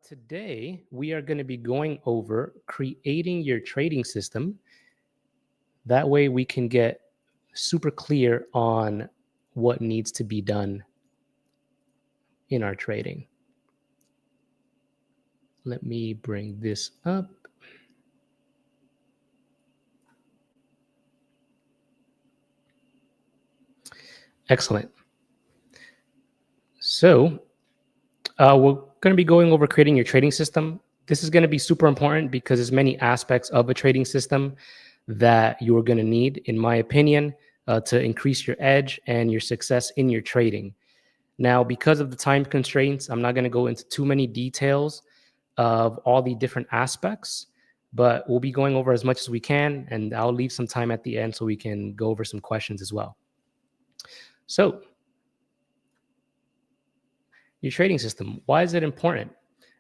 Today, we are going to be going over creating your trading system. That way, we can get super clear on what needs to be done in our trading. Let me bring this up. Excellent. So, we're going to be going over creating your trading system. This is going to be super important because there's many aspects of a trading system that you're going to need, in my opinion, to increase your edge and your success in your trading. Now, because of the time constraints, I'm not going to go into too many details of all the different aspects, but we'll be going over as much as we can, and I'll leave some time at the end so we can go over some questions as well. So, your trading system, why is it important?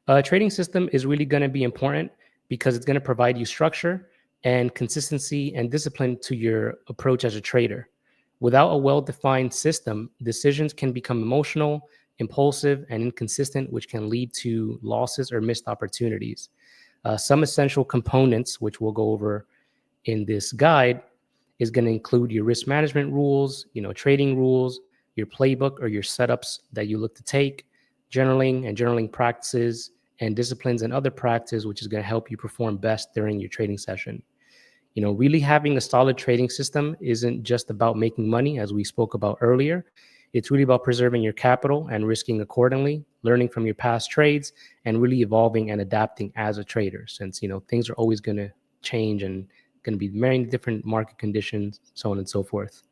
A trading system is really going to be important because it's going to provide you structure and consistency and discipline to your approach as a trader. Without a well-defined system, decisions can become emotional, impulsive, and inconsistent, which can lead to losses or missed opportunities. Some essential components, which we'll go over in this guide, is going to include your risk management rules, trading rules, your playbook or your setups that you look to take, journaling and journaling practices, and disciplines and other practices, which is going to help you perform best during your trading session. Really having a solid trading system isn't just about making money, as we spoke about earlier. It's really about preserving your capital and risking accordingly, learning from your past trades, and really evolving and adapting as a trader, since things are always going to change and going to be many different market conditions, so on and so forth.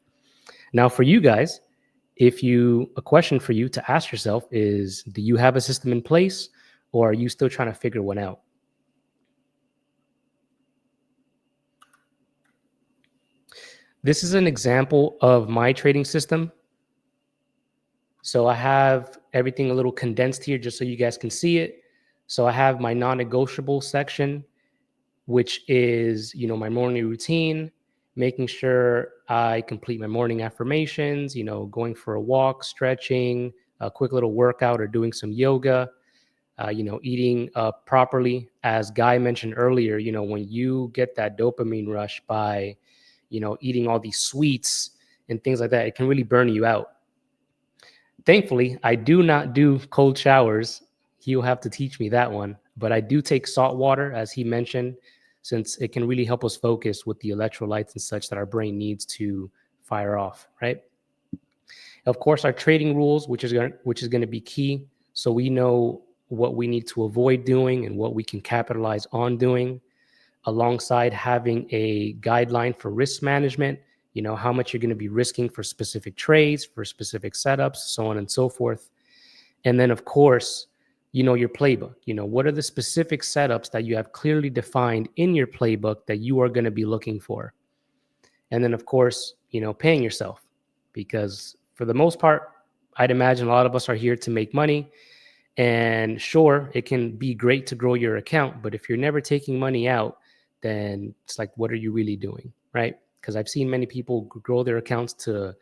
Now, for you guys, a question for you to ask yourself is, do you have a system in place, or are you still trying to figure one out? This is an example of my trading system. So I have everything a little condensed here just so you guys can see it. So I have my non-negotiable section, which is, my morning routine, making sure I complete my morning affirmations, going for a walk, stretching, a quick little workout or doing some yoga, eating properly. As Guy mentioned earlier, when you get that dopamine rush by, eating all these sweets and things like that, it can really burn you out. Thankfully, I do not do cold showers. He'll have to teach me that one. But I do take salt water, as he mentioned, since it can really help us focus with the electrolytes and such that our brain needs to fire off, right? Of course, our trading rules, which is going to be key, so we know what we need to avoid doing and what we can capitalize on doing, alongside having a guideline for risk management, how much you're going to be risking for specific trades, for specific setups, so on and so forth. And then, of course, your playbook. What are the specific setups that you have clearly defined in your playbook that you are going to be looking for? And then, of course, paying yourself, because for the most part, I'd imagine a lot of us are here to make money. And sure, it can be great to grow your account, but if you're never taking money out, then it's like, what are you really doing, right? Because I've seen many people grow their accounts to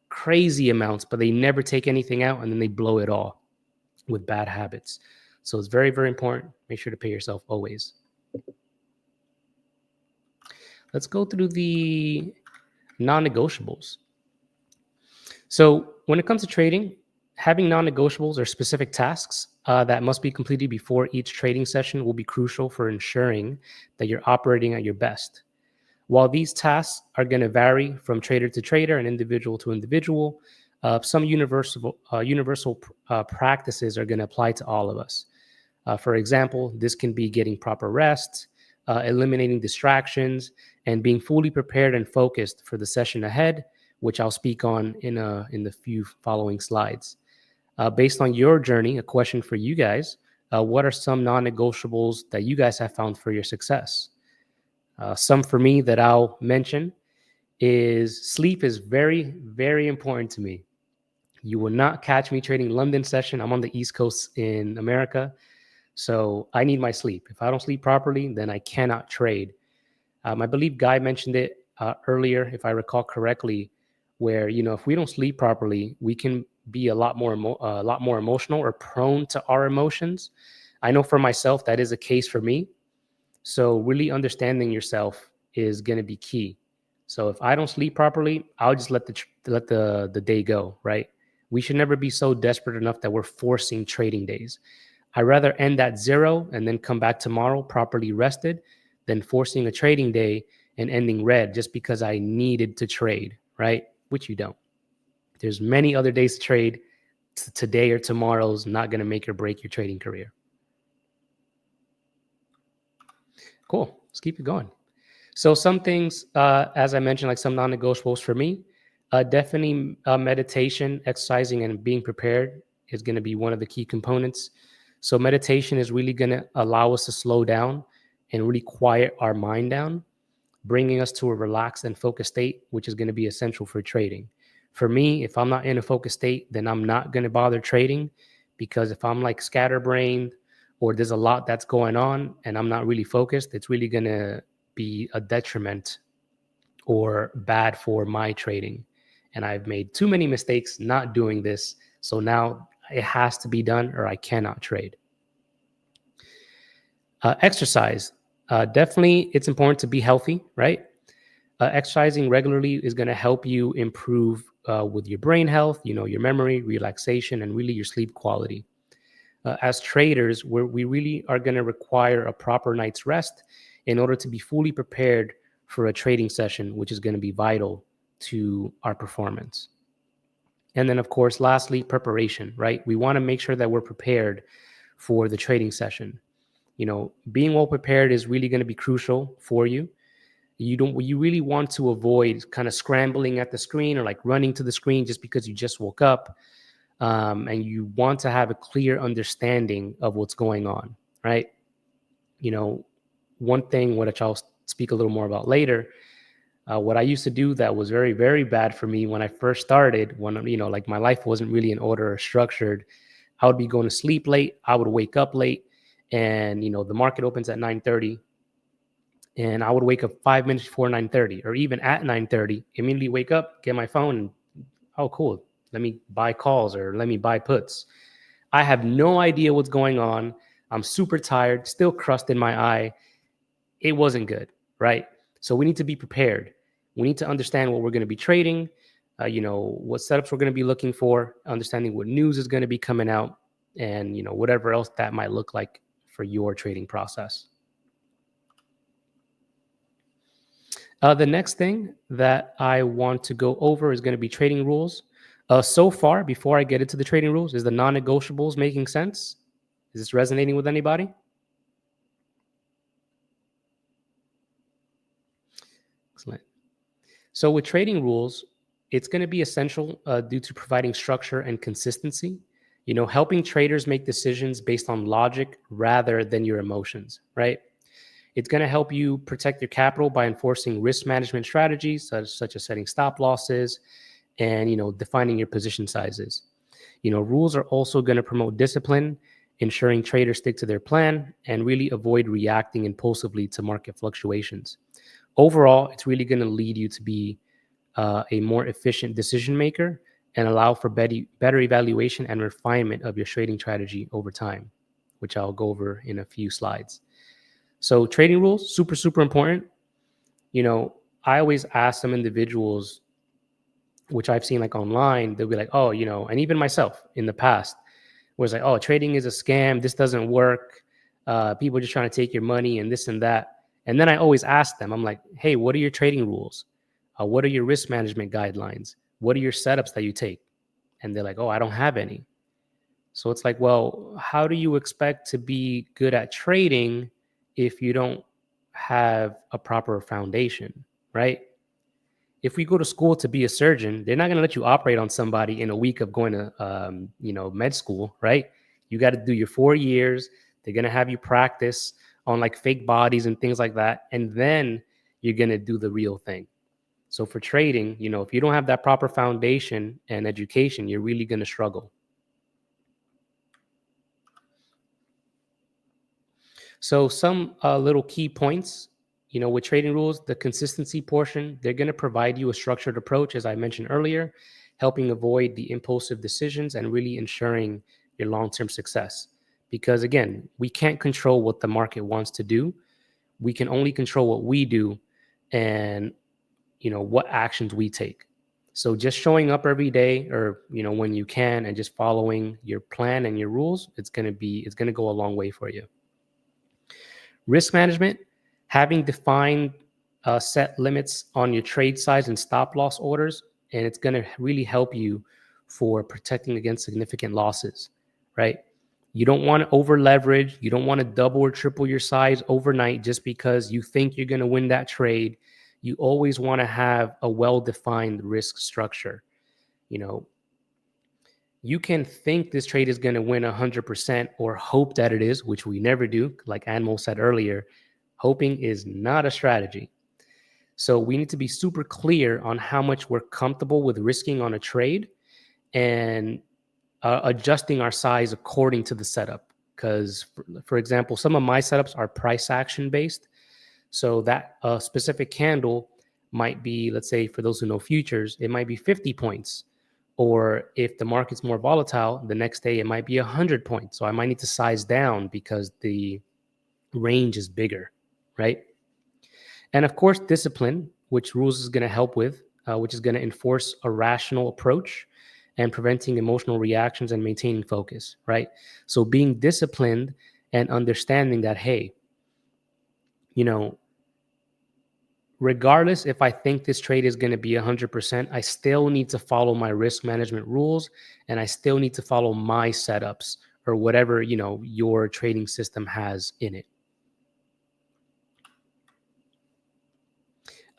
crazy amounts, but they never take anything out, and then they blow it all with bad habits. So it's very, very important. Make sure to pay yourself always. Let's go through the non-negotiables. So when it comes to trading, having non-negotiables or specific tasks that must be completed before each trading session will be crucial for ensuring that you're operating at your best. While these tasks are going to vary from trader to trader and individual to individual, some universal practices are going to apply to all of us. For example, this can be getting proper rest, eliminating distractions, and being fully prepared and focused for the session ahead, which I'll speak on in the few following slides. Based on your journey, a question for you guys: what are some non-negotiables that you guys have found for your success? Some for me that I'll mention is sleep is very, very important to me. You will not catch me trading London session. I'm on the East Coast in America, so I need my sleep. If I don't sleep properly, then I cannot trade. I believe Guy mentioned it earlier, if I recall correctly, where if we don't sleep properly, we can be a lot more emotional or prone to our emotions. I know for myself that is a case for me. So really understanding yourself is going to be key. So if I don't sleep properly, I'll just let the day go, right? We should never be so desperate enough that we're forcing trading days. I'd rather end at zero and then come back tomorrow properly rested than forcing a trading day and ending red just because I needed to trade, right? Which you don't. There's many other days to trade. Today or tomorrow's not going to make or break your trading career. Cool. Let's keep it going. So some things, as I mentioned, like some non-negotiables for me, definitely meditation, exercising, and being prepared is going to be one of the key components. So meditation is really going to allow us to slow down and really quiet our mind down, bringing us to a relaxed and focused state, which is going to be essential for trading. For me, if I'm not in a focused state, then I'm not going to bother trading, because if I'm like scatterbrained or there's a lot that's going on and I'm not really focused, it's really going to be a detriment or bad for my trading. And I've made too many mistakes not doing this. So now it has to be done or I cannot trade. Exercise. Definitely, it's important to be healthy, right? Exercising regularly is going to help you improve with your brain health, your memory, relaxation, and really your sleep quality. As traders, we really are going to require a proper night's rest in order to be fully prepared for a trading session, which is going to be vital to our performance. And then, of course, lastly, preparation, right? We want to make sure that we're prepared for the trading session. Being well prepared is really going to be crucial for you. You really want to avoid kind of scrambling at the screen or like running to the screen just because you just woke up. And you want to have a clear understanding of what's going on, right? One thing which I'll speak a little more about later, what I used to do that was very, very bad for me when I first started, when, like my life wasn't really in order or structured. I would be going to sleep late. I would wake up late, and, the market opens at 9:30. And I would wake up 5 minutes before 9:30, or even at 9:30, immediately wake up, get my phone, and, oh, cool, let me buy calls or let me buy puts. I have no idea what's going on. I'm super tired, still crust in my eye. It wasn't good, right? So we need to be prepared. We need to understand what we're going to be trading, what setups we're going to be looking for, understanding what news is going to be coming out, and, whatever else that might look like for your trading process. The next thing that I want to go over is going to be trading rules. So far, before I get into the trading rules, is the non-negotiables making sense? Is this resonating with anybody? Excellent. So with trading rules, it's going to be essential due to providing structure and consistency, helping traders make decisions based on logic rather than your emotions, right? It's going to help you protect your capital by enforcing risk management strategies such as setting stop losses and, defining your position sizes. Rules are also going to promote discipline, ensuring traders stick to their plan and really avoid reacting impulsively to market fluctuations. Overall, it's really going to lead you to be a more efficient decision maker and allow for better evaluation and refinement of your trading strategy over time, which I'll go over in a few slides. So trading rules, super, super important. I always ask some individuals, which I've seen like online, they'll be like, oh, and even myself in the past, was like, oh, trading is a scam. This doesn't work. People are just trying to take your money and this and that. And then I always ask them, I'm like, hey, what are your trading rules? What are your risk management guidelines? What are your setups that you take? And they're like, oh, I don't have any. So it's like, well, how do you expect to be good at trading if you don't have a proper foundation, right? If we go to school to be a surgeon, they're not going to let you operate on somebody in a week of going to, med school, right? You got to do your 4 years. They're going to have you practice on like fake bodies and things like that. And then you're going to do the real thing. So for trading, if you don't have that proper foundation and education, you're really going to struggle. So some little key points, with trading rules, the consistency portion, they're going to provide you a structured approach, as I mentioned earlier, helping avoid the impulsive decisions and really ensuring your long-term success. because again, we can't control what the market wants to do. We can only control what we do and what actions we take. So just showing up every day, or when you can, and just following your plan and your rules, it's going to go a long way for you. Risk management, having defined set limits on your trade size and stop loss orders, and it's going to really help you for protecting against significant losses, right? You don't want to over leverage. You don't want to double or triple your size overnight just because you think you're going to win that trade. You always want to have a well-defined risk structure. You can think this trade is going to win 100% or hope that it is, which we never do. Like Anmol said earlier, hoping is not a strategy. So we need to be super clear on how much we're comfortable with risking on a trade, and adjusting our size according to the setup. Because, for example, some of my setups are price action based. So that specific candle might be, let's say, for those who know futures, it might be 50 points. Or if the market's more volatile, the next day it might be 100 points. So I might need to size down because the range is bigger, right? And of course, discipline, which rules is going to help with, which is going to enforce a rational approach and preventing emotional reactions and maintaining focus, right? So being disciplined and understanding that, hey, regardless if I think this trade is going to be 100%, I still need to follow my risk management rules, and I still need to follow my setups or whatever, your trading system has in it.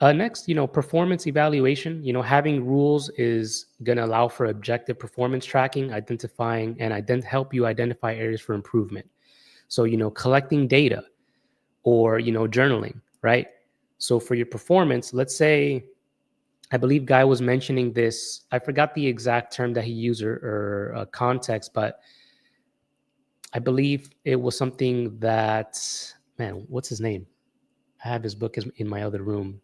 Next, performance evaluation. Having rules is going to allow for objective performance tracking, identifying and help you identify areas for improvement. So, collecting data or, journaling, right? So for your performance, let's say, I believe Guy was mentioning this. I forgot the exact term that he used or context, but I believe it was something that, man, what's his name? I have his book in my other room.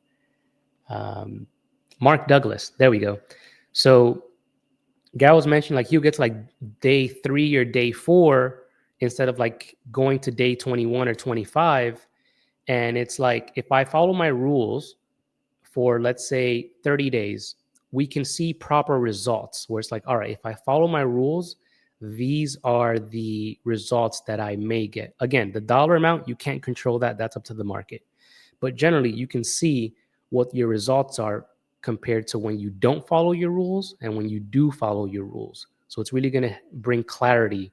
Mark Douglas. There we go. So Guy was mentioning like he'll get to like day 3 or day 4 instead of like going to day 21 or 25. And it's like, if I follow my rules for, let's say, 30 days, we can see proper results where it's like, all right, if I follow my rules, these are the results that I may get. Again, the dollar amount, you can't control that. That's up to the market. But generally, you can see what your results are compared to when you don't follow your rules and when you do follow your rules. So it's really going to bring clarity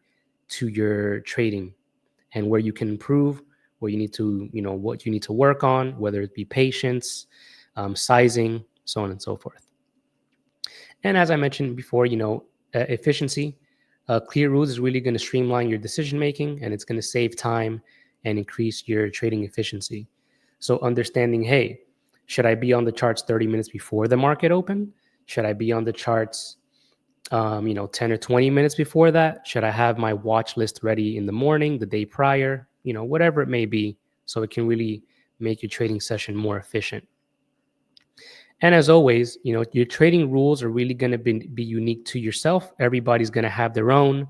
to your trading and where you can improve, where you need to, what you need to work on, whether it be patience, sizing, so on and so forth. And as I mentioned before, efficiency. Clear rules is really going to streamline your decision making, and it's going to save time and increase your trading efficiency. So understanding, hey, should I be on the charts 30 minutes before the market open? Should I be on the charts 10 or 20 minutes before that? Should I have my watch list ready in the morning, the day prior, whatever it may be, so it can really make your trading session more efficient. And as always, your trading rules are really going to be unique to yourself. Everybody's going to have their own.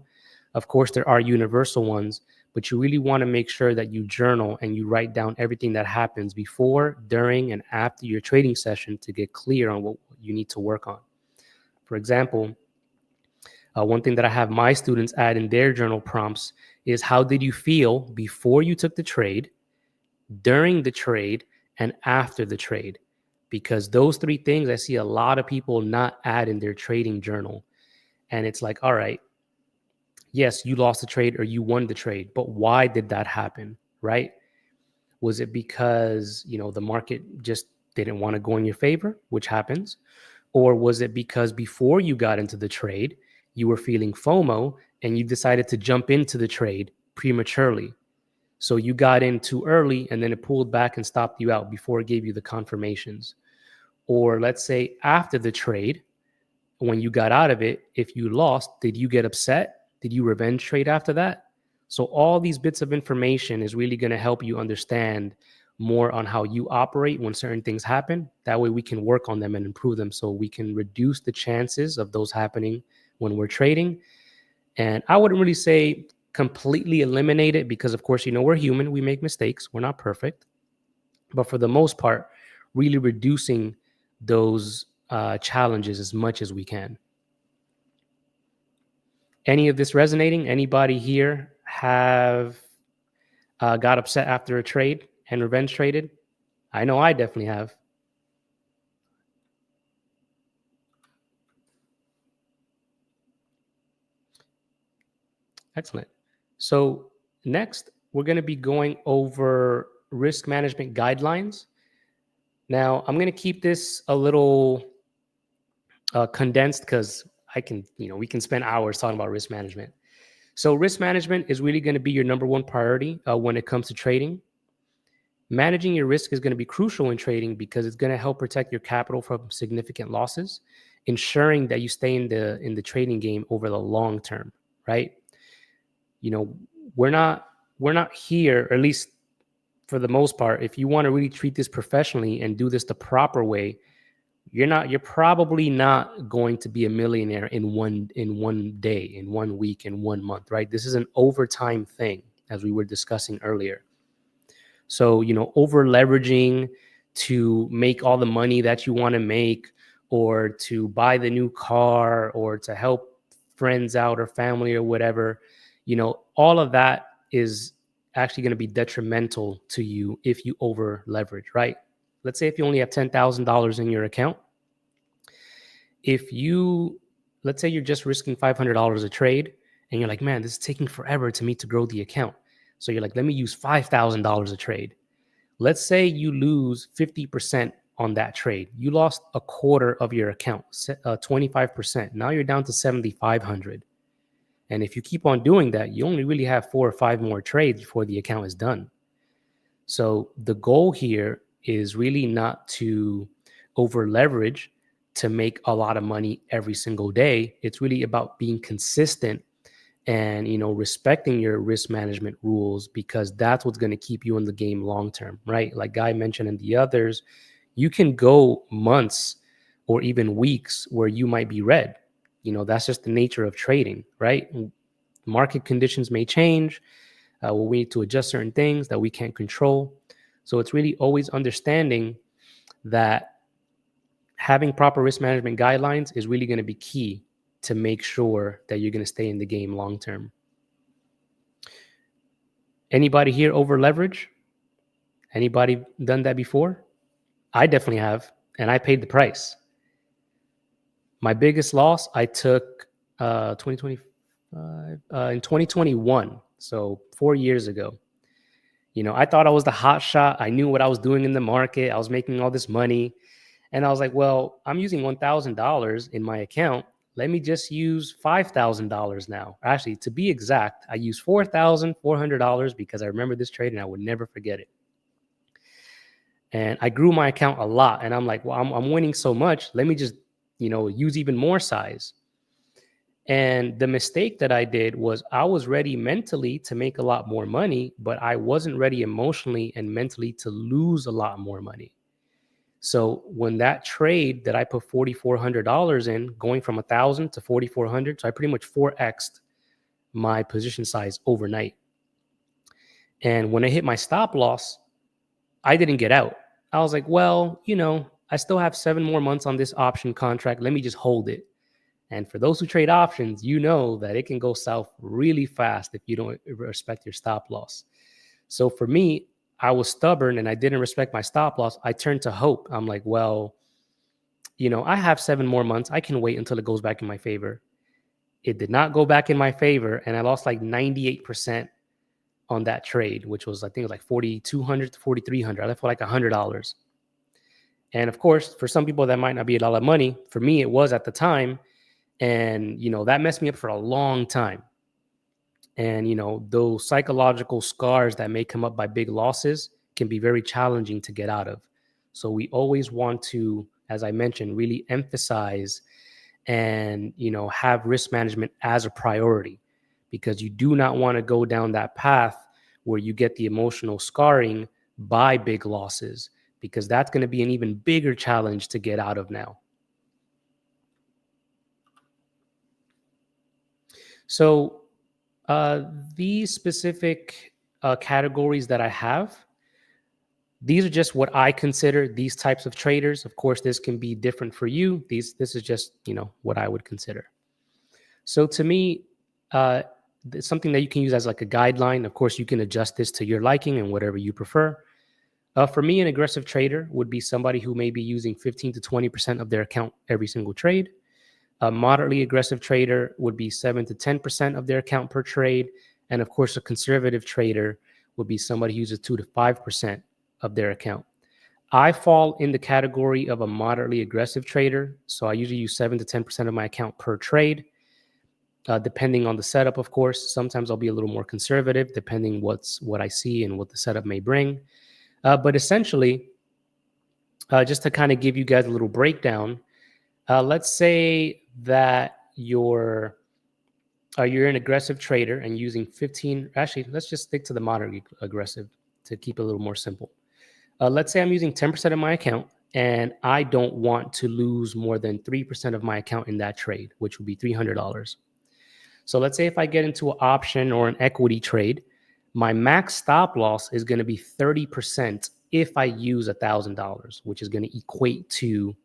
Of course, there are universal ones, but you really want to make sure that you journal and you write down everything that happens before, during, and after your trading session to get clear on what you need to work on. For example, one thing that I have my students add in their journal prompts is, how did you feel before you took the trade, during the trade, and after the trade? Because those 3 things I see a lot of people not add in their trading journal. And it's like, all right, yes, you lost the trade or you won the trade, but why did that happen, right? Was it because, the market just didn't want to go in your favor, which happens? Or was it because before you got into the trade, you were feeling FOMO and you decided to jump into the trade prematurely? So you got in too early and then it pulled back and stopped you out before it gave you the confirmations. Or let's say after the trade, when you got out of it, if you lost, did you get upset? Did you revenge trade after that? So all these bits of information is really going to help you understand more on how you operate when certain things happen. That way we can work on them and improve them, so we can reduce the chances of those happening when we're trading. And I wouldn't really say completely eliminate it because, of course, we're human. We make mistakes. We're not perfect. But for the most part, really reducing those challenges as much as we can. Any of this resonating? Anybody here have got upset after a trade and revenge traded? I know I definitely have. Excellent. So next, we're going to be going over risk management guidelines. Now, I'm going to keep this a little condensed because we can spend hours talking about risk management. So risk management is really going to be your number one priority when it comes to trading. Managing your risk is going to be crucial in trading because it's going to help protect your capital from significant losses, ensuring that you stay in the trading game over the long term, right? We're not here, or at least for the most part, if you want to really treat this professionally and do this the proper way, you're probably not going to be a millionaire in one day, in 1 week, in 1 month, right? This is an overtime thing, as we were discussing earlier. So, over leveraging to make all the money that you want to make, or to buy the new car, or to help friends out or family or whatever, all of that is actually going to be detrimental to you if you over leverage, right? Let's say if you only have $10,000 in your account, let's say you're just risking $500 a trade, and you're like, man, this is taking forever to me to grow the account. So you're like, let me use $5,000 a trade. Let's say you lose 50% on that trade. You lost a quarter of your account, 25%. Now you're down to 7,500. And if you keep on doing that, you only really have 4 or 5 more trades before the account is done. So the goal here is really not to over leverage to make a lot of money every single day. It's really about being consistent and respecting your risk management rules, because that's what's going to keep you in the game long term, right? Like Guy mentioned and the others, you can go months or even weeks where you might be red. That's just the nature of trading, right? Market conditions may change. We need to adjust certain things that we can't control. So it's really always understanding that having proper risk management guidelines is really going to be key to make sure that you're going to stay in the game long term. Anybody here over leverage? Anybody done that before? I definitely have, and I paid the price. My biggest loss I took 2025 in 2021, so 4 years ago. I thought I was the hot shot. I knew what I was doing in the market. I was making all this money. And I was like, well, I'm using $1,000 in my account. Let me just use $5,000 now. Actually, to be exact, I used $4,400 because I remember this trade and I would never forget it. And I grew my account a lot. And I'm like, well, I'm winning so much. Let me just, use even more size. And the mistake that I did was I was ready mentally to make a lot more money, but I wasn't ready emotionally and mentally to lose a lot more money. So when that trade that I put $4,400 in, going from 1,000 to 4,400, so I pretty much 4x'd my position size overnight. And when I hit my stop loss, I didn't get out. I was like, well, I still have 7 more months on this option contract. Let me just hold it. And for those who trade options, you know that it can go south really fast if you don't respect your stop loss. So for me, I was stubborn and I didn't respect my stop loss. I turned to hope. I'm like, well, I have 7 more months. I can wait until it goes back in my favor. It did not go back in my favor. And I lost like 98% on that trade, which was, I think it was like 4,200 to 4,300. I left for like $100. And of course, for some people, that might not be a lot of money. For me, it was at the time. And, that messed me up for a long time. And, those psychological scars that may come up by big losses can be very challenging to get out of. So we always want to, as I mentioned, really emphasize and, have risk management as a priority, because you do not want to go down that path where you get the emotional scarring by big losses, because that's going to be an even bigger challenge to get out of now. So Uh, these specific categories that I have, these are just what I consider these types of traders. Of course, this can be different for you. This is just, what I would consider. So to me, uh, it's something that you can use as like a guideline. Of course, you can adjust this to your liking and whatever you prefer. For me, an aggressive trader would be somebody who may be using 15 to 20% of their account every single trade. A moderately aggressive trader would be 7 to 10% of their account per trade. And of course, a conservative trader would be somebody who uses 2 to 5% of their account. I fall in the category of a moderately aggressive trader. So I usually use 7 to 10% of my account per trade, depending on the setup, of course. Sometimes I'll be a little more conservative, depending what I see and what the setup may bring. But essentially, just to kind of give you guys a little breakdown, let's say that you're an aggressive trader and using 15. Actually, let's just stick to the moderately aggressive to keep it a little more simple. Let's say I'm using 10% of my account and I don't want to lose more than 3% of my account in that trade, which would be $300. So let's say if I get into an option or an equity trade, my max stop loss is going to be 30% if I use $1,000, which is going to equate to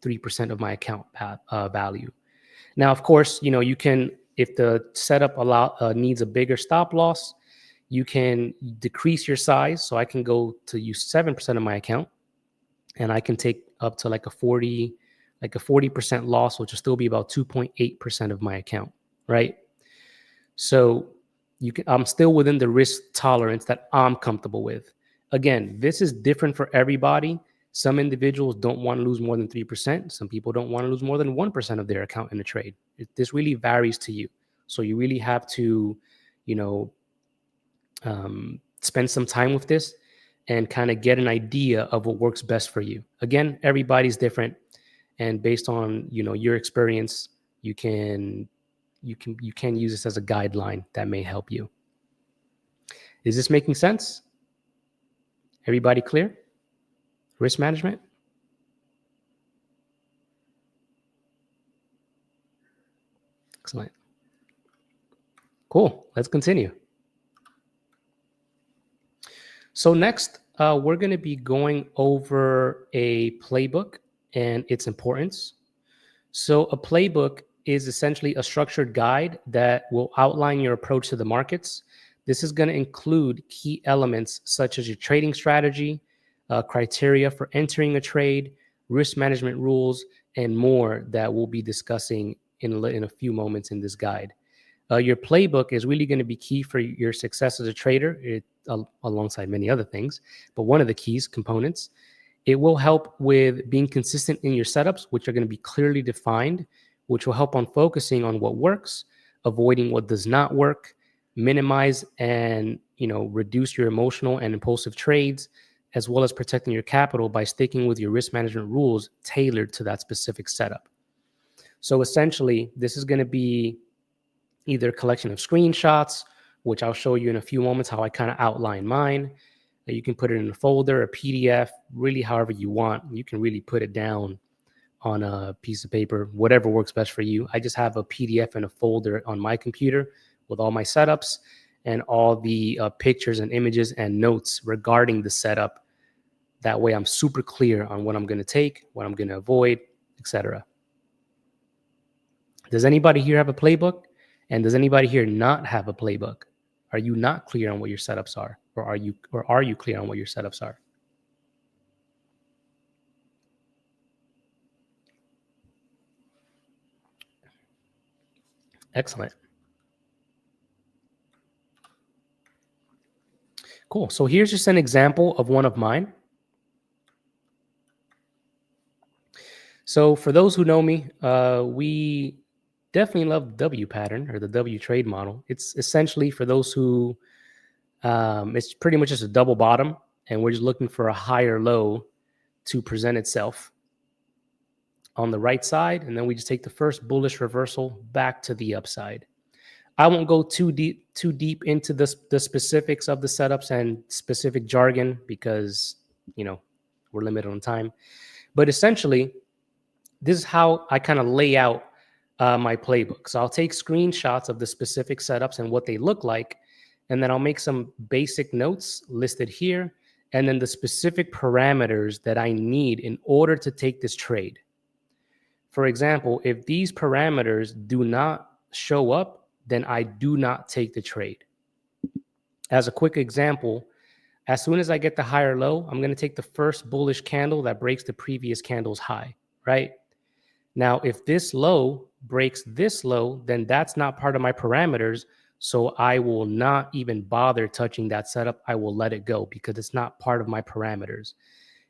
3% of my account value. Now, of course, you can, if the setup needs a bigger stop loss, you can decrease your size. So I can go to use 7% of my account, and I can take up to like a 40% loss, which will still be about 2.8% of my account, right? So I'm still within the risk tolerance that I'm comfortable with. Again, this is different for everybody. Some individuals don't want to lose more than 3%. Some people don't want to lose more than 1% of their account in a trade. This really varies to you. So you really have to, spend some time with this and kind of get an idea of what works best for you. Again, everybody's different, and based on your experience, you can use this as a guideline that may help you. Is this making sense? Everybody clear? Risk management? Excellent. Cool. Let's continue. So next, we're going to be going over a playbook and its importance. So a playbook is essentially a structured guide that will outline your approach to the markets. This is going to include key elements such as your trading strategy, criteria for entering a trade, risk management rules, and more that we'll be discussing in a few moments in this guide. Your playbook is really going to be key for your success as a trader, alongside many other things. But one of the keys components, it will help with being consistent in your setups, which are going to be clearly defined, which will help on focusing on what works, avoiding what does not work, minimize and reduce your emotional and impulsive trades, as well as protecting your capital by sticking with your risk management rules tailored to that specific setup. So essentially, this is going to be either a collection of screenshots, which I'll show you in a few moments how I kind of outline mine. You can put it in a folder, a PDF, really however you want. You can really put it down on a piece of paper, whatever works best for you. I just have a PDF and a folder on my computer with all my setups and all the pictures and images and notes regarding the setup. That way I'm super clear on what I'm going to take, what I'm going to avoid, etc. Does anybody here have a playbook? And does anybody here not have a playbook? Are you not clear on what your setups are? Or are you clear on what your setups are? Excellent. Cool. So here's just an example of one of mine. So for those who know me, we definitely love W pattern or the W trade model. It's essentially, for those who, it's pretty much just a double bottom, and we're just looking for a higher low to present itself on the right side, and then we just take the first bullish reversal back to the upside. I won't go too deep into the specifics of the setups and specific jargon because we're limited on time. But essentially, this is how I kind of lay out my playbook. So I'll take screenshots of the specific setups and what they look like, and then I'll make some basic notes listed here, and then the specific parameters that I need in order to take this trade. For example, if these parameters do not show up, then I do not take the trade. As a quick example, as soon as I get the higher low, I'm going to take the first bullish candle that breaks the previous candle's high, right? Now, if this low breaks this low, then that's not part of my parameters. So I will not even bother touching that setup. I will let it go because it's not part of my parameters.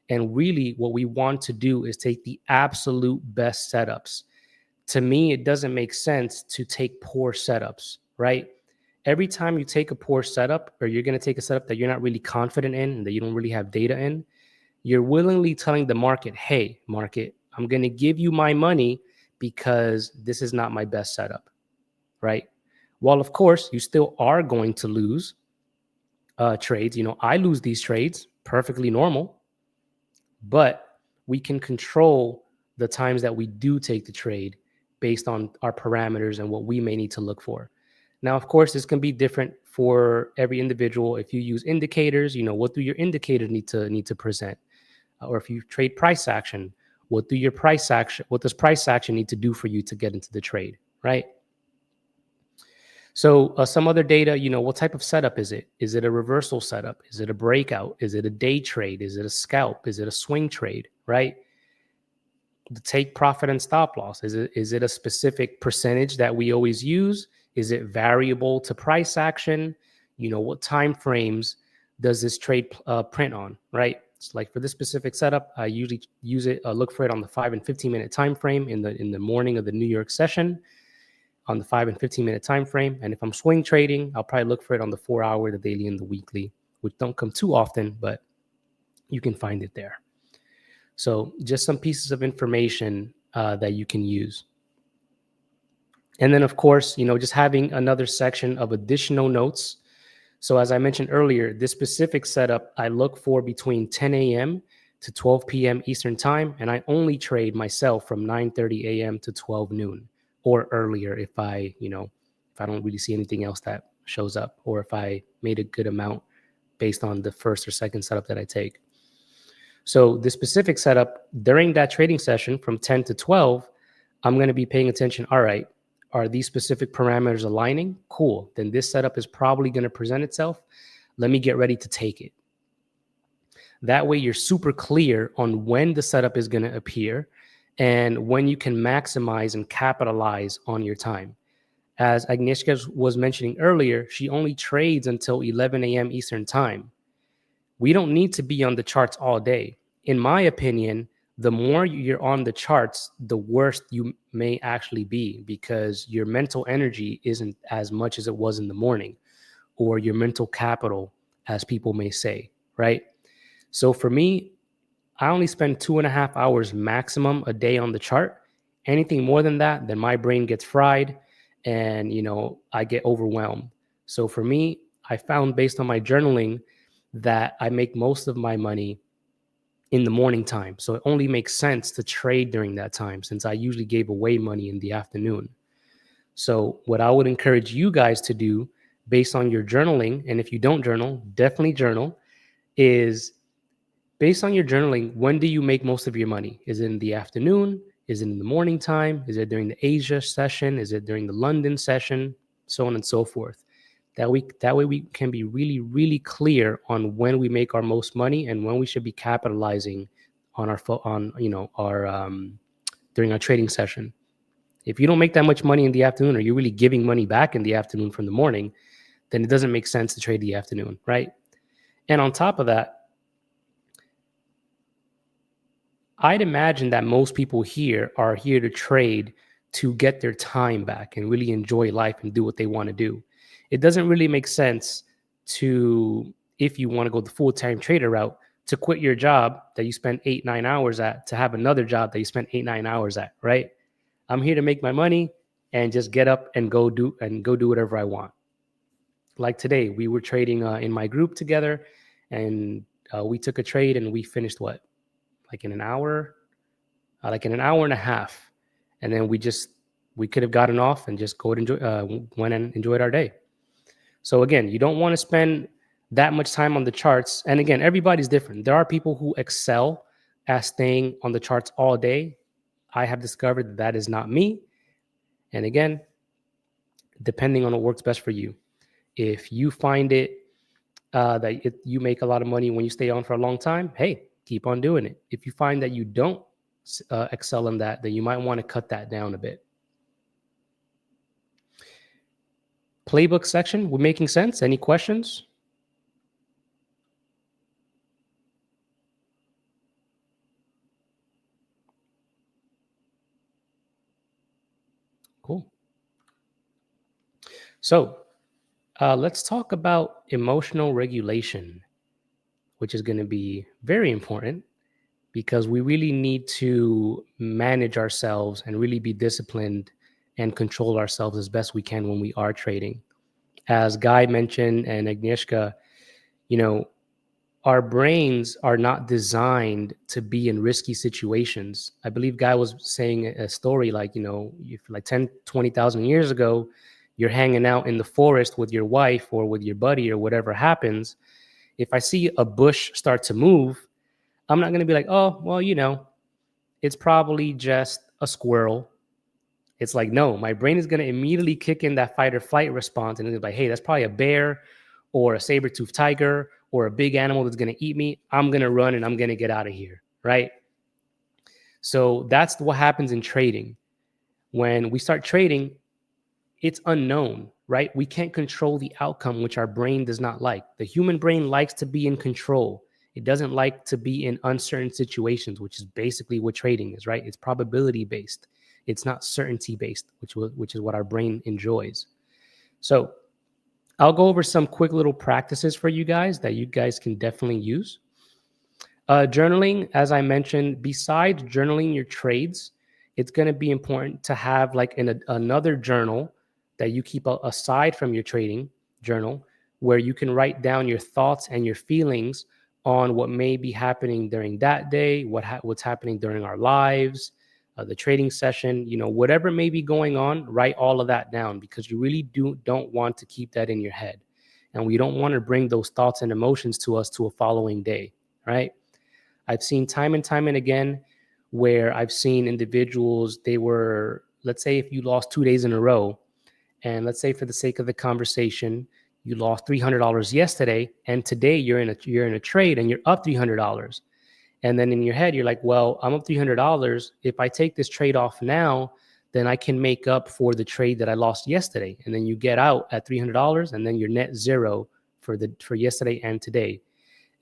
And really, what we want to do is take the absolute best setups. To me, it doesn't make sense to take poor setups, right? Every time you take a poor setup, or you're going to take a setup that you're not really confident in and that you don't really have data in, you're willingly telling the market, hey, market, I'm going to give you my money because this is not my best setup, right? While, of course, you still are going to lose trades. I lose these trades, perfectly normal, but we can control the times that we do take the trade based on our parameters and what we may need to look for. Now, of course, this can be different for every individual. If you use indicators, what do your indicators need to present? Or if you trade price action, what does price action need to do for you to get into the trade, right? So some other data, what type of setup is it? Is it a reversal setup? Is it a breakout? Is it a day trade? Is it a scalp? Is it a swing trade, right? The take profit and stop loss. Is it a specific percentage that we always use? Is it variable to price action? What time frames does this trade print on, right? It's like for this specific setup, I usually use it, look for it on the 5 and 15-minute time frame in the morning of the New York session, on the 5 and 15-minute time frame. And if I'm swing trading, I'll probably look for it on the 4-hour, the daily, and the weekly, which don't come too often, but you can find it there. So just some pieces of information that you can use. And then, of course, just having another section of additional notes. So as I mentioned earlier, this specific setup, I look for between 10 a.m. to 12 p.m. Eastern time, and I only trade myself from 9:30 a.m. to 12 noon or earlier if I don't really see anything else that shows up, or if I made a good amount based on the first or second setup that I take. So the specific setup during that trading session from 10 to 12, I'm going to be paying attention. All right, are these specific parameters aligning? Cool. Then this setup is probably going to present itself. Let me get ready to take it. That way you're super clear on when the setup is going to appear and when you can maximize and capitalize on your time. As Agnieszka was mentioning earlier, she only trades until 11 a.m. Eastern time. We don't need to be on the charts all day. In my opinion, the more you're on the charts, the worse you may actually be, because your mental energy isn't as much as it was in the morning, or your mental capital, as people may say, right? So for me, I only spend 2.5 hours maximum a day on the chart. Anything more than that, then my brain gets fried and, I get overwhelmed. So for me, I found based on my journaling that I make most of my money in the morning time. So it only makes sense to trade during that time, since I usually gave away money in the afternoon. So what I would encourage you guys to do based on your journaling, and if you don't journal, definitely journal, is based on your journaling, when do you make most of your money? Is it in the afternoon? Is it in the morning time? Is it during the Asia session? Is it during the London session? So on and so forth. That way we can be really, really clear on when we make our most money and when we should be capitalizing on our during our trading session. If you don't make that much money in the afternoon, or you're really giving money back in the afternoon from the morning, then it doesn't make sense to trade the afternoon, right? And on top of that, I'd imagine that most people here are here to trade to get their time back and really enjoy life and do what they want to do. It doesn't really make sense to, if you want to go the full-time trader route, to quit your job that you spend 8-9 hours at to have another job that you spend 8-9 hours at, right? I'm here to make my money and just get up and go do whatever I want. Like today, we were trading in my group together, and we took a trade and we finished like in an hour and a half. And then we just We could have gotten off and just went and enjoyed our day. So again, you don't want to spend that much time on the charts. And again, everybody's different. There are people who excel at staying on the charts all day. I have discovered that that is not me. And again, depending on what works best for you. If you find you make a lot of money when you stay on for a long time, hey, keep on doing it. If you find that you don't excel in that, then you might want to cut that down a bit. Playbook section, we're making sense? Any questions? Cool. So let's talk about emotional regulation, which is going to be very important because we really need to manage ourselves and really be disciplined and control ourselves as best we can when we are trading. As Guy mentioned and Agnieszka, you know, our brains are not designed to be in risky situations. I believe Guy was saying a story like, if like 10, 20,000 years ago, you're hanging out in the forest with your wife or with your buddy or whatever happens. If I see a bush start to move, I'm not going to be like, oh, well, it's probably just a squirrel. It's like, no, my brain is going to immediately kick in that fight or flight response. And it's like, hey, that's probably a bear or a saber-toothed tiger or a big animal that's going to eat me. I'm going to run and I'm going to get out of here. Right. So that's what happens in trading. When we start trading, it's unknown, right? We can't control the outcome, which our brain does not like. The human brain likes to be in control. It doesn't like to be in uncertain situations, which is basically what trading is, right? It's probability based. It's not certainty based, which is what our brain enjoys. So I'll go over some quick little practices for you guys that you guys can definitely use. Journaling, as I mentioned, besides journaling your trades, it's going to be important to have like another journal that you keep aside from your trading journal, where you can write down your thoughts and your feelings on what may be happening during that day, what's happening during our lives, the trading session, whatever may be going on. Write all of that down because you really don't want to keep that in your head, and we don't want to bring those thoughts and emotions to us to a following day, right? I've seen time and time and again where I've seen individuals, let's say if you lost 2 days in a row, and let's say for the sake of the conversation, you lost $300 yesterday, and today you're in a trade and you're up $300. And then in your head, you're like, well, I'm up $300. If I take this trade off now, then I can make up for the trade that I lost yesterday. And then you get out at $300 and then you're net zero for yesterday and today.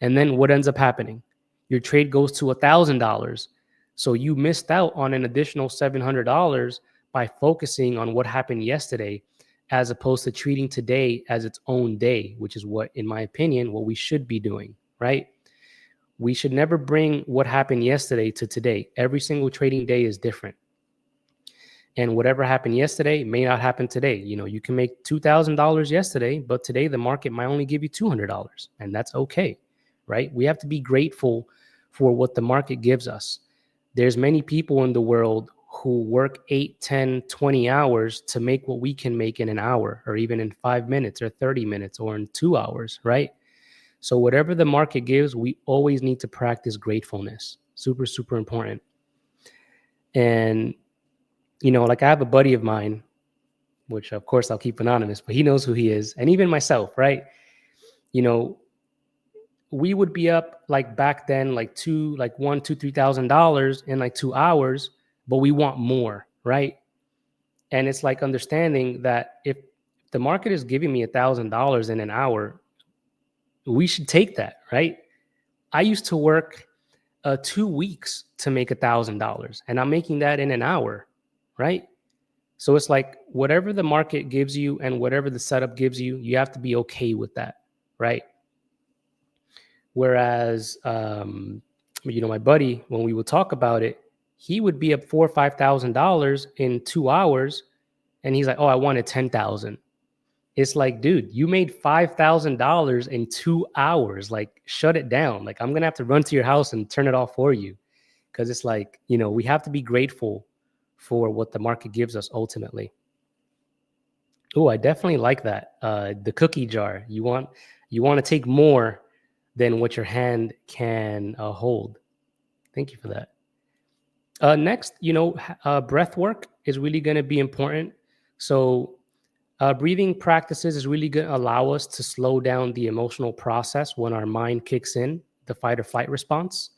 And then what ends up happening? Your trade goes to $1,000. So you missed out on an additional $700 by focusing on what happened yesterday, as opposed to treating today as its own day, which is what, in my opinion, what we should be doing, right? We should never bring what happened yesterday to today. Every single trading day is different. And whatever happened yesterday may not happen today. You can make $2,000 yesterday, but today the market might only give you $200, and that's okay, right? We have to be grateful for what the market gives us. There's many people in the world who work 8, 10, 20 hours to make what we can make in an hour, or even in 5 minutes or 30 minutes or in 2 hours, right? So whatever the market gives, we always need to practice gratefulness. Super, super important. And, like I have a buddy of mine, which of course I'll keep anonymous, but he knows who he is. And even myself, right? We would be up like back then, like $3,000 in like 2 hours, but we want more, right? And it's like understanding that if the market is giving me $1,000 in an hour, we should take that, right? I used to work 2 weeks to make $1,000, and I'm making that in an hour, right? So it's like whatever the market gives you and whatever the setup gives you, you have to be okay with that, right? Whereas, my buddy, when we would talk about it, he would be up $4,000 or $5,000 in 2 hours, and he's like, "Oh, I wanted 10,000." It's like, dude, you made $5,000 in 2 hours. Like, shut it down. Like, I'm gonna have to run to your house and turn it off for you, because it's like, we have to be grateful for what the market gives us ultimately. Oh, I definitely like that. The cookie jar. You want to take more than what your hand can hold. Thank you for that. Next, breath work is really going to be important. So, breathing practices is really going to allow us to slow down the emotional process when our mind kicks in the fight or flight response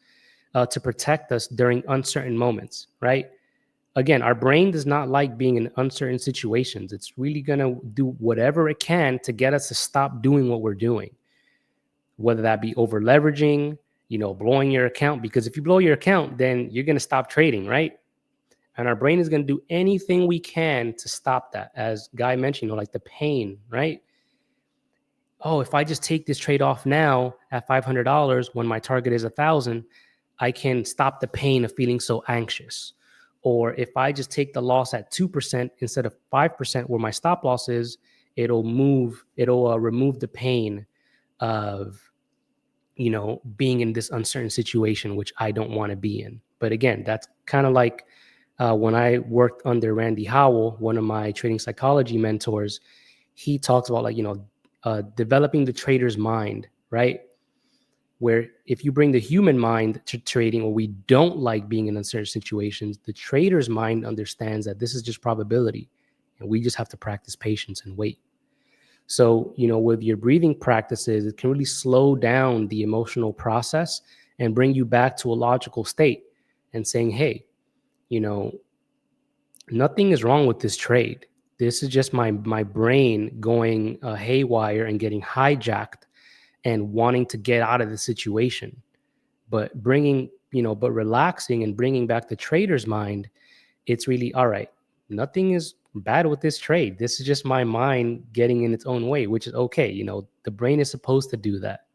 to protect us during uncertain moments, right? Again, our brain does not like being in uncertain situations. It's really going to do whatever it can to get us to stop doing what we're doing, whether that be over leveraging, blowing your account. Because if you blow your account, then you're going to stop trading, right? And our brain is going to do anything we can to stop that. As Guy mentioned, like the pain, right? Oh, if I just take this trade off now at $500 when my target is 1,000, I can stop the pain of feeling so anxious. Or if I just take the loss at 2% instead of 5% where my stop loss is, it'll remove the pain of, being in this uncertain situation, which I don't want to be in. But again, that's kind of like when I worked under Randy Howell, one of my trading psychology mentors. He talks about developing the trader's mind, right? Where if you bring the human mind to trading, or we don't like being in uncertain situations, the trader's mind understands that this is just probability, and we just have to practice patience and wait. So, with your breathing practices, it can really slow down the emotional process and bring you back to a logical state and saying, hey, nothing is wrong with this trade. This is just my brain going haywire and getting hijacked and wanting to get out of the situation. But relaxing and bringing back the trader's mind, it's really all right. Nothing is bad with this trade. This is just my mind getting in its own way, which is okay. The brain is supposed to do that.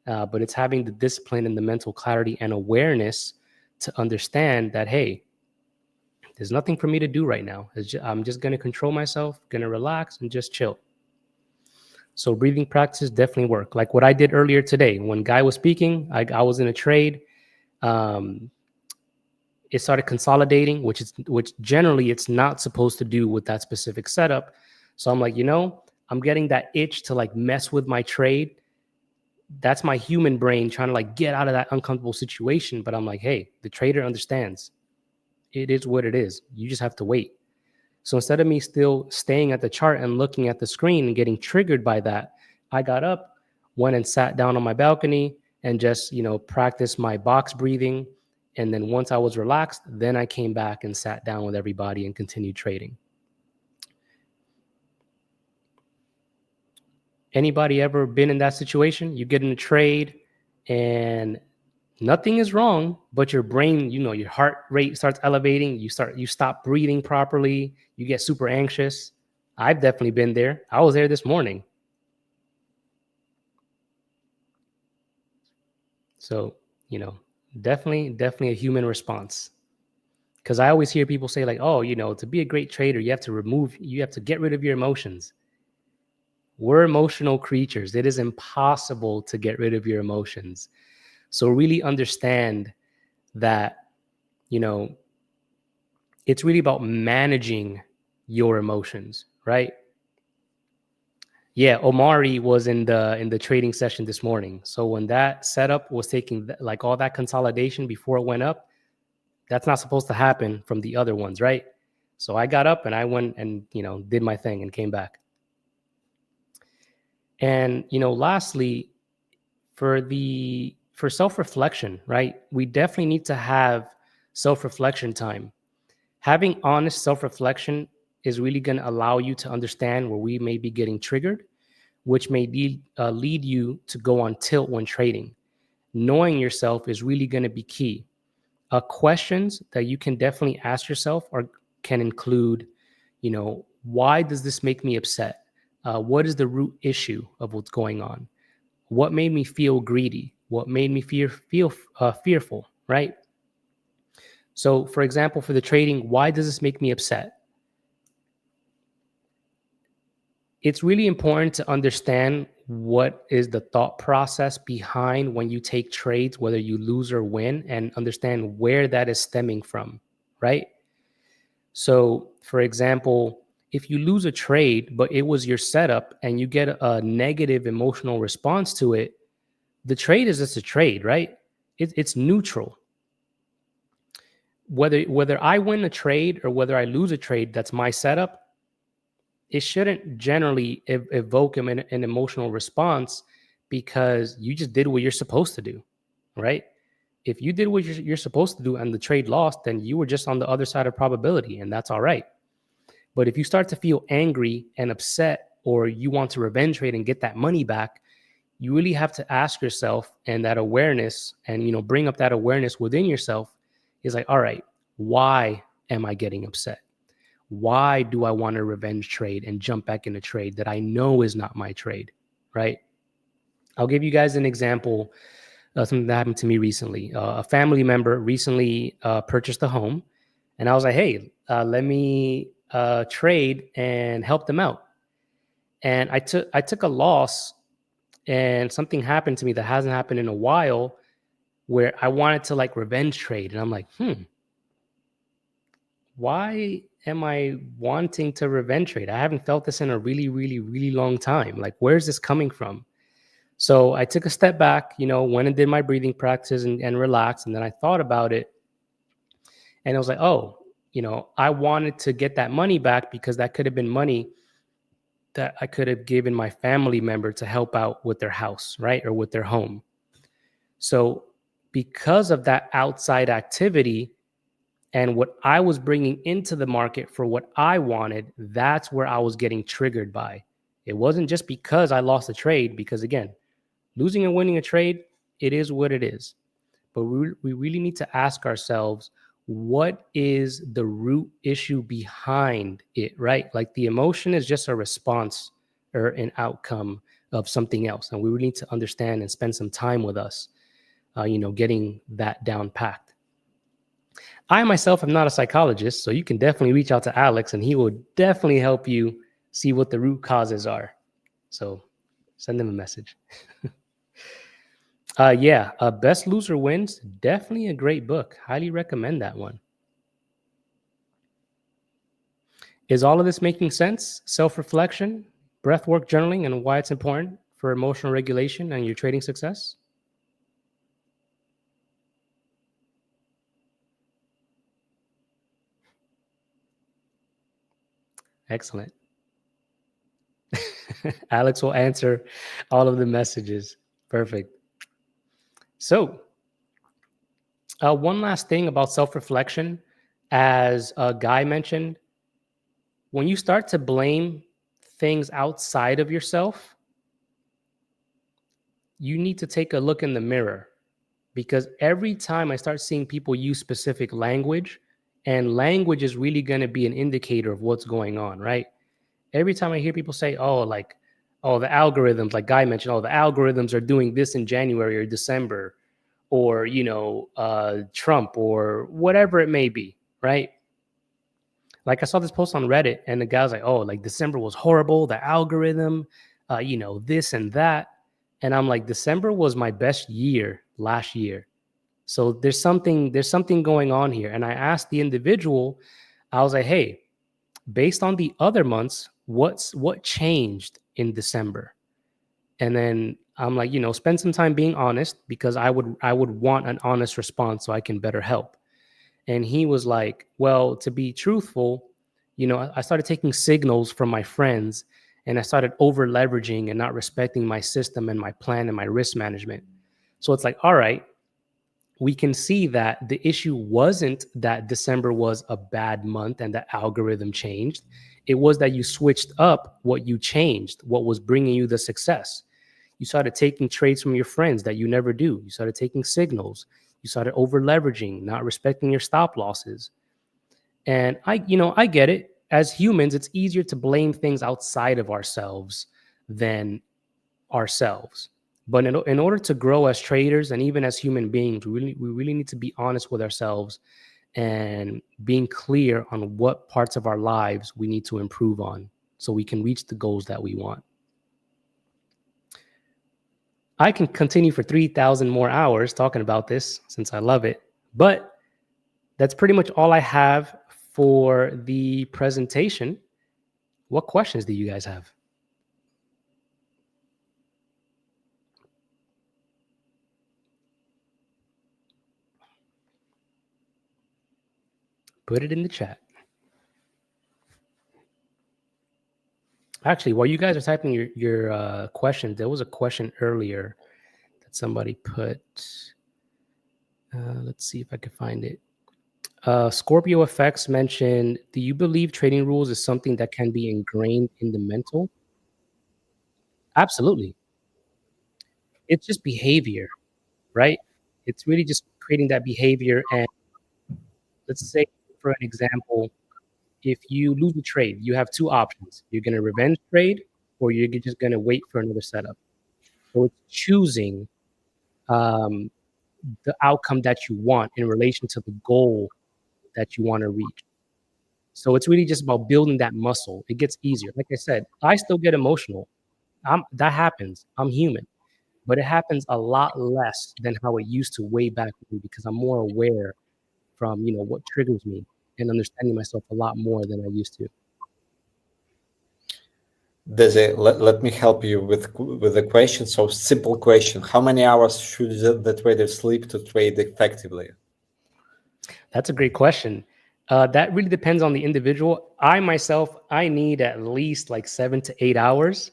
But it's having the discipline and the mental clarity and awareness to understand that, hey, there's nothing for me to do right now. I'm just going to control myself, going to relax and just chill. So breathing practices definitely work. Like what I did earlier today, when Guy was speaking, I was in a trade. It started consolidating, which generally it's not supposed to do with that specific setup. So I'm like, I'm getting that itch to like mess with my trade. That's my human brain trying to like get out of that uncomfortable situation. But I'm like, hey, the trader understands. It is what it is. You just have to wait. So instead of me still staying at the chart and looking at the screen and getting triggered by that, I got up, went and sat down on my balcony and just, practiced my box breathing. And then once I was relaxed, then I came back and sat down with everybody and continued trading. Anybody ever been in that situation? You get in a trade and nothing is wrong, but your brain, your heart rate starts elevating. You stop breathing properly. You get super anxious. I've definitely been there. I was there this morning. So, definitely a human response. Because I always hear people say like, oh, to be a great trader, you have to get rid of your emotions. We're emotional creatures. It is impossible to get rid of your emotions. So really understand that, it's really about managing your emotions, right? Yeah, Omari was in the trading session this morning. So when that setup was taking like all that consolidation before it went up, that's not supposed to happen from the other ones, right? So I got up and I went and did my thing and came back. And lastly, for self-reflection, right? We definitely need to have self-reflection time. Having honest self-reflection is really going to allow you to understand where we may be getting triggered, which may lead you to go on tilt when trading. Knowing yourself is really going to be key. Questions that you can definitely ask yourself can include, why does this make me upset? What is the root issue of what's going on? What made me feel greedy? What made me feel fearful, right? So, for example, for the trading, why does this make me upset? It's really important to understand what is the thought process behind when you take trades, whether you lose or win, and understand where that is stemming from, right? So, for example, if you lose a trade, but it was your setup and you get a negative emotional response to it, the trade is just a trade, right? It's neutral. Whether I win a trade or whether I lose a trade, that's my setup. It shouldn't generally evoke an emotional response because you just did what you're supposed to do, right? If you did what you're supposed to do and the trade lost, then you were just on the other side of probability, and that's all right. But if you start to feel angry and upset, or you want to revenge trade and get that money back, you really have to ask yourself, and that awareness, and bring up that awareness within yourself, is like, all right, why am I getting upset? Why do I want to revenge trade and jump back in a trade that I know is not my trade, right? I'll give you guys an example of something that happened to me recently. A family member recently purchased a home, and I was like, hey, let me trade and help them out. And I took a loss, and something happened to me that hasn't happened in a while, where I wanted to like revenge trade, and I'm like, why am I wanting to revenge trade? I haven't felt this in a really, really, really long time. Like, where's this coming from? So I took a step back, went and did my breathing practice and relaxed. And then I thought about it, and I was like, oh, I wanted to get that money back because that could have been money that I could have given my family member to help out with their house, right? Or with their home. So because of that outside activity, and what I was bringing into the market for what I wanted, that's where I was getting triggered by. It wasn't just because I lost a trade, because again, losing and winning a trade, it is what it is. But we really need to ask ourselves, what is the root issue behind it, right? Like the emotion is just a response or an outcome of something else. And we really need to understand and spend some time with us, getting that down packed. I myself am not a psychologist, so you can definitely reach out to Alex and he will definitely help you see what the root causes are. So send him a message. Yeah, Best Loser Wins. Definitely a great book. Highly recommend that one. Is all of this making sense? Self-reflection, breathwork journaling, and why it's important for emotional regulation and your trading success? Excellent. Alex will answer all of the messages. Perfect. So, one last thing about self-reflection, as Guy mentioned, when you start to blame things outside of yourself, you need to take a look in the mirror, because every time I start seeing people use specific language, and language is really going to be an indicator of what's going on, right? Every time I hear people say, oh, like, oh, the algorithms, like Guy mentioned, oh, the algorithms are doing this in January or December, or, Trump or whatever it may be, right? Like I saw this post on Reddit, and the guy was like, oh, like December was horrible, the algorithm, this and that. And I'm like, December was my best year last year. So there's something going on here. And I asked the individual, I was like, hey, based on the other months, what changed in December? And then I'm like, spend some time being honest, because I would want an honest response so I can better help. And he was like, well, to be truthful, I started taking signals from my friends, and I started over leveraging and not respecting my system and my plan and my risk management. So it's like, all right, we can see that the issue wasn't that December was a bad month and the algorithm changed. It was that you switched up what you changed, what was bringing you the success. You started taking trades from your friends that you never do. You started taking signals. You started over leveraging, not respecting your stop losses. And I get it. As humans, it's easier to blame things outside of ourselves than ourselves. But in order to grow as traders and even as human beings, we really need to be honest with ourselves and being clear on what parts of our lives we need to improve on so we can reach the goals that we want. I can continue for 3,000 more hours talking about this since I love it, but that's pretty much all I have for the presentation. What questions do you guys have? Put it in the chat. Actually, while you guys are typing your questions, there was a question earlier that somebody put. Let's see if I can find it. Scorpio Effects mentioned, do you believe trading rules is something that can be ingrained in the mental? Absolutely. It's just behavior, right? It's really just creating that behavior. And let's say, for an example, if you lose a trade, you have two options. You're going to revenge trade, or you're just going to wait for another setup. So it's choosing um, the outcome that you want in relation to the goal that you want to reach. So it's really just about building that muscle. It gets easier. Like I said, I still get emotional. That happens. I'm human, but it happens a lot less than how it used to way back when, because I'm more aware from what triggers me and understanding myself a lot more than I used to. Desi, let me help you with the question. So simple question: how many hours should the trader sleep to trade effectively? That's a great question. That really depends on the individual. I need at least like 7 to 8 hours.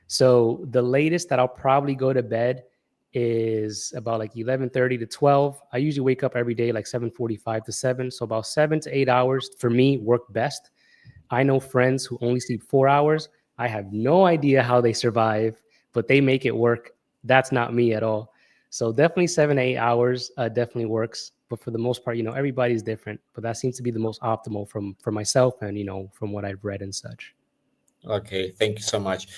So the latest that I'll probably go to bed is about like 11:30 to 12. I usually wake up every day like 7:45 to 7. So about 7 to 8 hours for me work best. I know friends who only sleep 4 hours. I have no idea how they survive, but they make it work. That's not me at all. So definitely 7 to 8 hours definitely works. But for the most part, everybody's different. But that seems to be the most optimal for myself and from what I've read and such. Okay, thank you so much.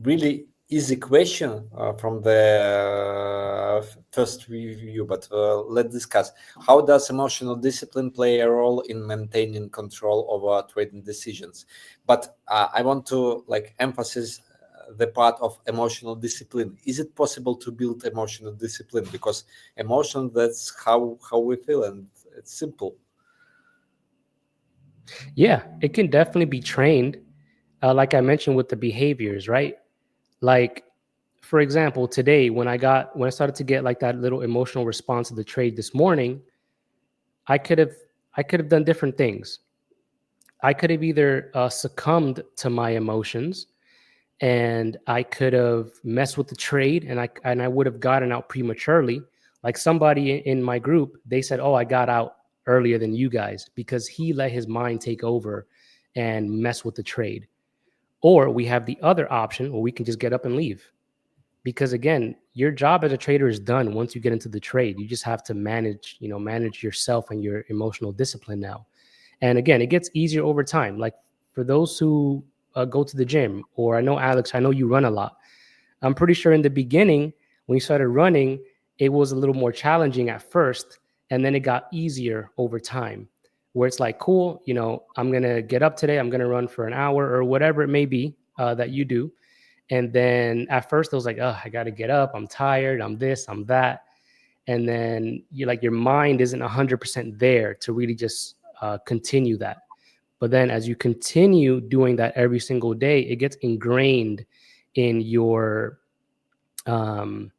Really easy question from the first review, but let's discuss. How does emotional discipline play a role in maintaining control over trading decisions? But I want to emphasize the part of emotional discipline. Is it possible to build emotional discipline? Because emotion, that's how we feel, and it's simple. Yeah, it can definitely be trained. Like I mentioned with the behaviors, right? Like, for example, today when I started to get like that little emotional response to the trade this morning, I could have I could have done different things. I could have either succumbed to my emotions, and I could have messed with the trade, and I would have gotten out prematurely. Like somebody in my group, they said, "Oh, I got out earlier than you guys because he let his mind take over and mess with the trade." Or we have the other option where we can just get up and leave. Because again, your job as a trader is done once you get into the trade. You just have to manage yourself and your emotional discipline now. And again, it gets easier over time. Like for those who go to the gym, or I know Alex, I know you run a lot. I'm pretty sure in the beginning, when you started running, it was a little more challenging at first, and then it got easier over time. Where it's like, cool, I'm gonna get up today, I'm gonna run for an hour or whatever it may be that you do. And then at first, it was like, oh, I got to get up. I'm tired. I'm this. I'm that. And then your mind isn't 100% there to really just continue that. But then as you continue doing that every single day, it gets ingrained in your um,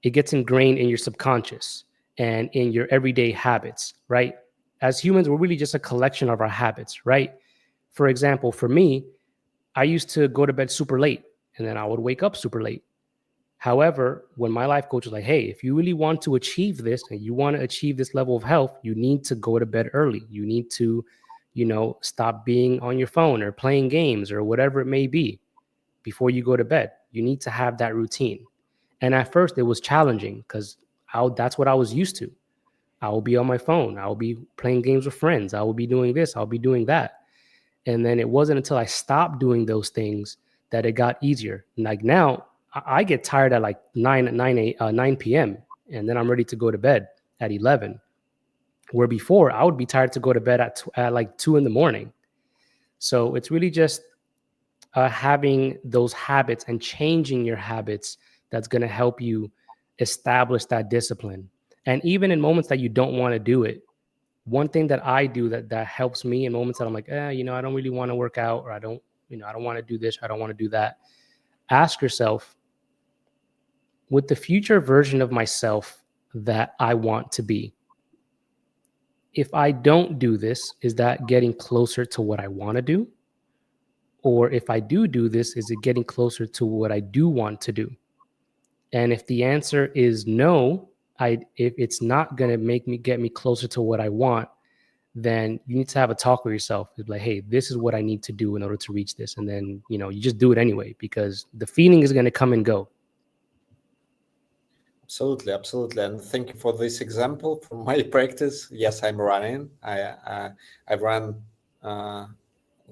subconscious and in your everyday habits, right? As humans, we're really just a collection of our habits, right? For example, for me, I used to go to bed super late and then I would wake up super late. However, when my life coach was like, hey, if you really want to achieve this and you want to achieve this level of health, you need to go to bed early. You need to, stop being on your phone or playing games or whatever it may be before you go to bed. You need to have that routine. And at first, it was challenging because that's what I was used to. I will be on my phone. I will be playing games with friends. I will be doing this. I'll be doing that. And then it wasn't until I stopped doing those things that it got easier. Like now, I get tired at like 9 p.m. and then I'm ready to go to bed at 11. Where before I would be tired to go to bed at like 2 in the morning. So it's really just having those habits and changing your habits that's going to help you establish that discipline. And even in moments that you don't want to do it, one thing that I do that helps me in moments that I'm like, I don't really want to work out, or I don't want to do this, or I don't want to do that. Ask yourself, with the future version of myself that I want to be, if I don't do this, is that getting closer to what I want to do? Or if I do this, is it getting closer to what I do want to do? And if the answer is no, if it's not going to get me closer to what I want, then you need to have a talk with yourself. It's like, hey, this is what I need to do in order to reach this. And then, you just do it anyway, because the feeling is going to come and go. Absolutely, absolutely, and thank you for this example from my practice. Yes, I'm running. I run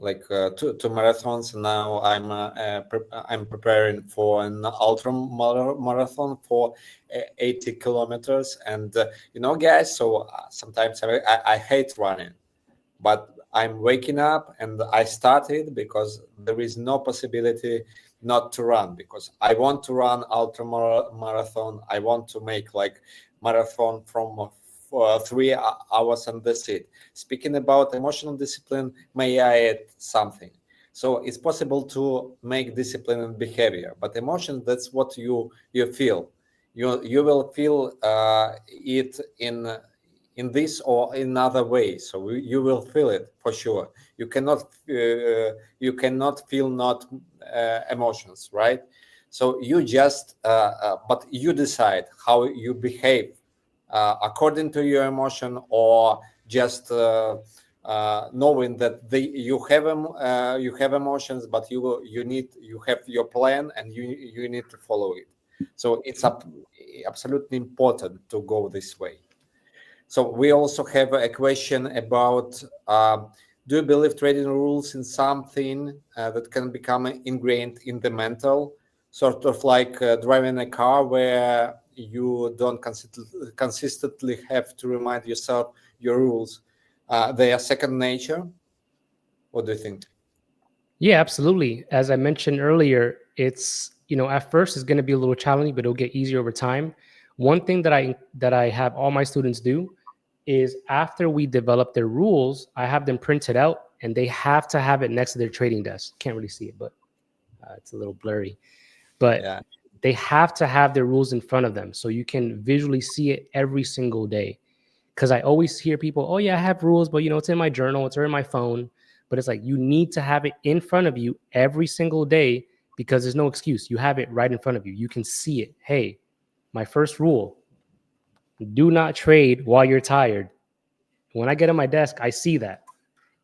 like two marathons, and now I'm preparing for an ultra marathon for 80 kilometers. And guys, so sometimes I hate running, but I'm waking up and I started because there is no possibility not to run, because I want to run ultra marathon. I want to make like marathon from 3 hours, and that's it. Speaking about emotional discipline, may I add something? So it's possible to make discipline and behavior, but emotion, that's what you feel. You will feel it in this or in other way. So you will feel it for sure. You cannot feel not emotions, right? So you just but you decide how you behave according to your emotion, or just knowing that you have emotions, but you have your plan, and you need to follow it. So it's absolutely important to go this way. So we also have a question about, do you believe trading rules in something that can become ingrained in the mental, sort of like driving a car where you don't consistently have to remind yourself your rules? They are second nature. What do you think? Yeah, absolutely. As I mentioned earlier, it's, at first it's going to be a little challenging, but it'll get easier over time. One thing that I have all my students do is, after we develop their rules, I have them printed out, and they have to have it next to their trading desk. Can't really see it, but it's a little blurry. But Yeah. they have to have their rules in front of them so you can visually see it every single day. Because I always hear people, oh yeah, I have rules, but it's in my journal, it's in my phone. But it's like, you need to have it in front of you every single day, because there's no excuse. You have it right in front of you. You can see it. Hey, my first rule: do not trade while you're tired. When I get on my desk, I see that.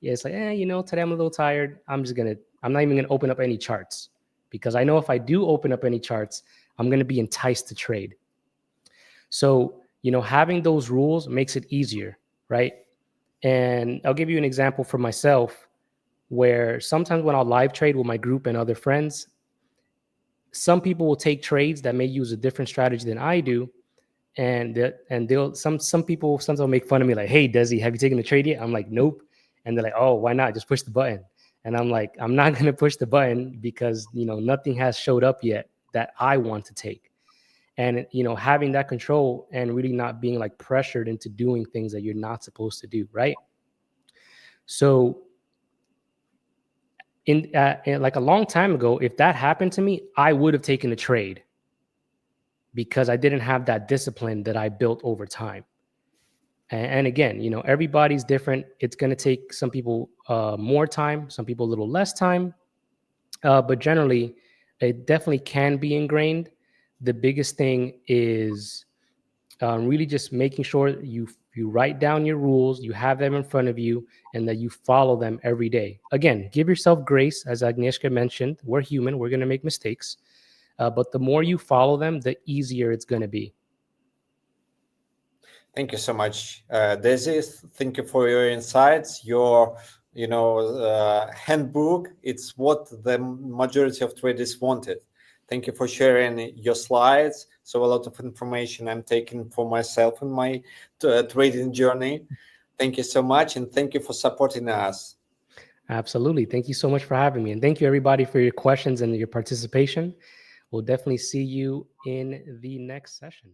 Yeah, it's like, today I'm a little tired. I'm not even gonna open up any charts, because I know if I do open up any charts, I'm gonna be enticed to trade. So, having those rules makes it easier, right? And I'll give you an example for myself, where sometimes when I'll live trade with my group and other friends, some people will take trades that may use a different strategy than I do. And they'll some people sometimes will make fun of me, like, hey Desi, have you taken the trade yet? I'm like, nope. And they're like, oh, why not? Just push the button. And I'm like, I'm not going to push the button, because nothing has showed up yet that I want to take. And having that control, and really not being like pressured into doing things that you're not supposed to do, right? So in like a long time ago, if that happened to me, I would have taken a trade, because I didn't have that discipline that I built over time. And again, everybody's different. It's going to take some people more time, some people a little less time, but generally it definitely can be ingrained. The biggest thing is really just making sure that you write down your rules, you have them in front of you, and that you follow them every day. Again, give yourself grace. As Agnieszka mentioned, we're human, we're going to make mistakes, but the more you follow them, the easier it's going to be. Thank you so much, Desi. Thank you for your insights. Your, handbook. It's what the majority of traders wanted. Thank you for sharing your slides. So a lot of information I'm taking for myself in my trading journey. Thank you so much, and thank you for supporting us. Absolutely. Thank you so much for having me. And thank you, everybody, for your questions and your participation. We'll definitely see you in the next session.